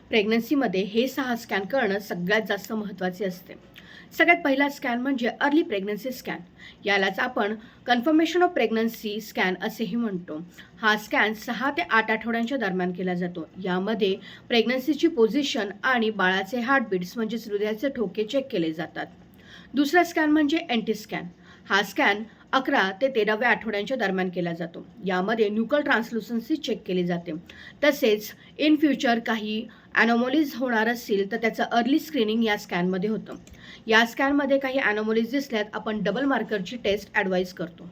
प्रेग्नन्सीमध्ये हे 6 स्कॅन करणं सगळ्यात जास्त महत्त्वाचे असते. सगळ्यात पहिला स्कॅन म्हणजे अर्ली प्रेग्नन्सी स्कॅन. यालाच आपण कन्फर्मेशन ऑफ प्रेग्नन्सी स्कॅन असेही म्हणतो. हा स्कॅन 6 ते 8 आठवड्यांच्या दरम्यान केला जातो. यामध्ये प्रेग्नन्सीची पोझिशन आणि बाळाचे हार्टबीट्स म्हणजेच हृदयाचे ठोके चेक केले जातात. दुसरा स्कॅन म्हणजे एनटी स्कॅन. हा स्कॅन 11 ते 13व्या आठवड्यांच्या दरम्यान केला जातो. यामध्ये न्यूकल ट्रान्सलुसन्सी चेक केली जाते. तसेच इन फ्युचर काही ॲनोमॉलीज होणार असतील तर त्याचं अर्ली स्क्रीनिंग या स्कॅनमध्ये होतं. या स्कॅनमध्ये काही ॲनोमॉलीज दिसल्यात आपण डबल मार्करची टेस्ट ॲडवाईज करतो.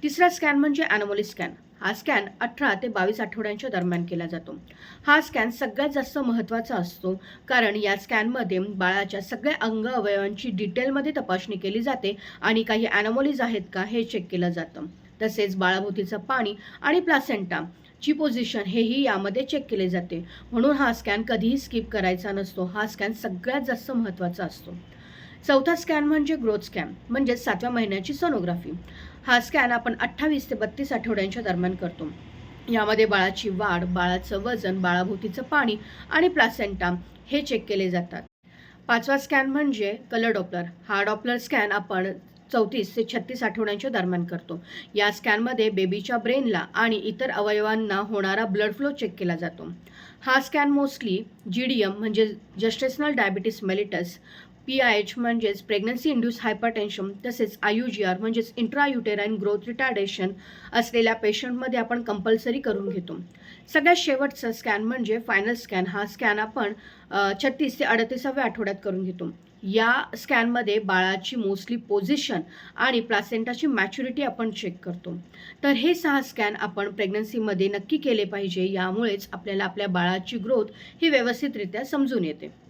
तिसरा स्कॅन म्हणजे ॲनोमॉली स्कॅन. हा स्कॅन 18 ते 22 आठवड्यांच्या दरम्यान केला जातो. हा स्कॅन सगळ्यात जास्त महत्त्वाचा असतो, कारण या स्कॅनमध्ये बाळाच्या सगळ्या अंग अवयवांची डिटेलमध्ये तपासणी केली जाते आणि काही ॲनोमॉलीज आहेत का हे चेक केलं जातं. तसेच बाळाभोवतीचं पाणी आणि प्लासेंटा ची पोझिशन हेही यामध्ये चेक केले जाते. म्हणून हा स्कॅन कधीही स्किप करायचा नसतो. हा स्कॅन सगळ्यात जास्त महत्त्वाचा असतो. चौथा स्कॅन म्हणजे ग्रोथ स्कॅन म्हणजे 7व्या महिन्याची सोनोग्राफी. हा स्कॅन आपण 28 ते 32 आठवड्यांच्या दरम्यान करतो. यामध्ये बाळाची वाढ, बाळाचं वजन, बाळाभोवतीचं पाणी आणि प्लासेंटा हे चेक केले जातात. पाचवा स्कॅन म्हणजे कलर डॉपलर. हा डॉपलर स्कॅन आपण 34 ते 36 आठवड्यांच्या दरम्यान करतो. या स्कॅनमध्ये बेबीच्या ब्रेनला आणि इतर अवयवांना होणारा ब्लड फ्लो चेक केला जातो. हा स्कॅन मोस्टली GDM म्हणजे जस्टेशनल डायबिटीस मेलिटस, PIH म्हणजेच प्रेग्नन्सी इंड्यूस हायपरटेन्शन, तसेच IUGR म्हणजेच इंट्रायुटेराइन ग्रोथ रिटार्डेशन असलेल्या पेशंटमध्ये आपण कंपल्सरी करून घेतो. सगळ्यात शेवटचा स्कॅन म्हणजे फायनल स्कॅन. हा स्कॅन आपण 36 ते 38व्या आठवड्यात करून घेतो. या स्कॅनमध्ये बाळाची मोस्टली पोझिशन आणि प्लासेंटाची मॅच्युरिटी आपण चेक करतो. तर हे 6 स्कॅन आपण प्रेग्नन्सीमध्ये नक्की केले पाहिजे. यामुळेच आपल्याला आपल्या बाळाची ग्रोथ ही व्यवस्थितरित्या समजून येते.